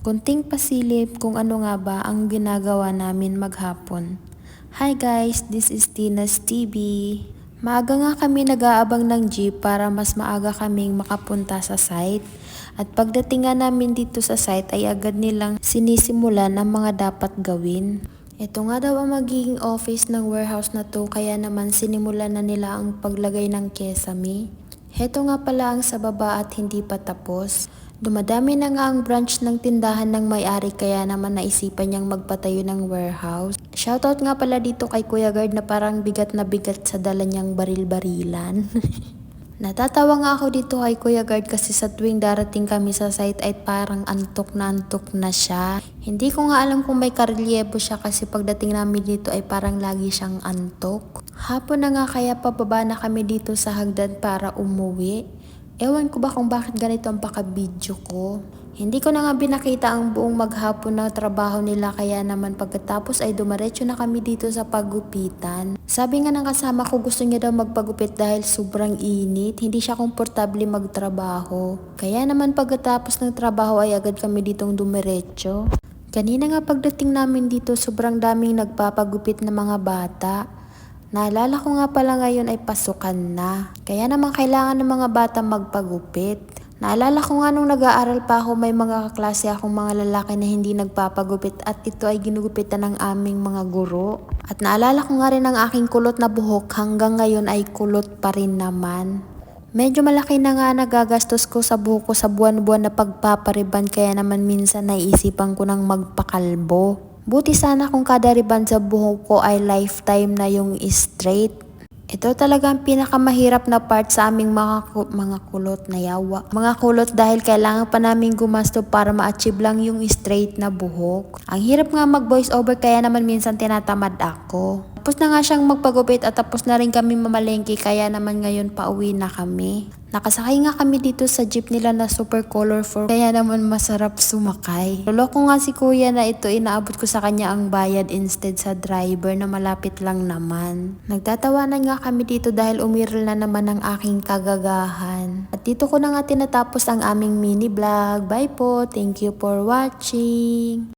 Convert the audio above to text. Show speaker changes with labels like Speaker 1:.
Speaker 1: Kunting pasilip kung ano nga ba ang ginagawa namin maghapon. Hi guys, this is Tina's TV. Maaga nga kami nag-aabang ng jeep para mas maaga kaming makapunta sa site. At pagdating nga namin dito sa site ay agad nilang sinisimulan ang mga dapat gawin. Ito nga daw ang magiging office ng warehouse na to, kaya naman sinimulan na nila ang paglagay ng kesame. Heto nga pala ang sa baba at hindi pa tapos. Dumadami na nga ang branch ng tindahan ng may-ari, kaya naman naisipan niyang magpatayo ng warehouse. Shoutout nga pala dito kay Kuya Guard na parang bigat na bigat sa dala niyang baril-barilan. Natatawa nga ako dito kay Kuya Guard kasi sa tuwing darating kami sa site ay parang antok na siya. Hindi ko nga alam kung may karelyebo siya kasi pagdating namin dito ay parang lagi siyang antok. Hapon na nga kaya pababa na kami dito sa hagdan para umuwi. Ewan ko ba kung bakit ganito ang paka-video ko. Hindi ko na nga binakita ang buong maghapon na trabaho nila, kaya naman pagkatapos ay dumiretso na kami dito sa pagupitan. Sabi nga ng kasama ko gusto niya daw magpagupit dahil sobrang init, hindi siya komportable magtrabaho. Kaya naman pagkatapos ng trabaho ay agad kami ditong dumiretso. Kanina nga pagdating namin dito sobrang daming nagpapagupit na mga bata. Naalala ko nga pala ngayon ay pasukan na. Kaya naman kailangan ng mga bata magpagupit. Naalala ko nga nung nag-aaral pa ako, may mga kaklase akong mga lalaki na hindi nagpapagupit at ito ay ginugupitan ng aming mga guro. At naalala ko nga rin ang aking kulot na buhok, hanggang ngayon ay kulot pa rin naman. Medyo malaki na nga nagagastos ko sa buhok ko sa buwan-buwan na pagpapariban, kaya naman minsan naisipan ko ng magpakalbo. Buti sana kung kada riban sa buhok ko ay lifetime na yung straight. Ito talaga ang pinakamahirap na part sa aming mga kulot na yawa. Mga kulot dahil kailangan pa namin gumasto para ma-achieve lang yung straight na buhok. Ang hirap nga mag voice over, kaya naman minsan tinatamad ako. Tapos na nga siyang magpagupit at tapos na rin kami mamalengke, kaya naman ngayon pauwi na kami. Nakasakay nga kami dito sa jeep nila na super colorful, kaya naman masarap sumakay. Loloko nga si kuya na ito inaabot ko sa kanya ang bayad instead sa driver na malapit lang naman. Nagtatawanan nga kami dito dahil umiral na naman ang aking kagagahan. At dito ko na nga tinatapos ang aming mini vlog. Bye po! Thank you for watching!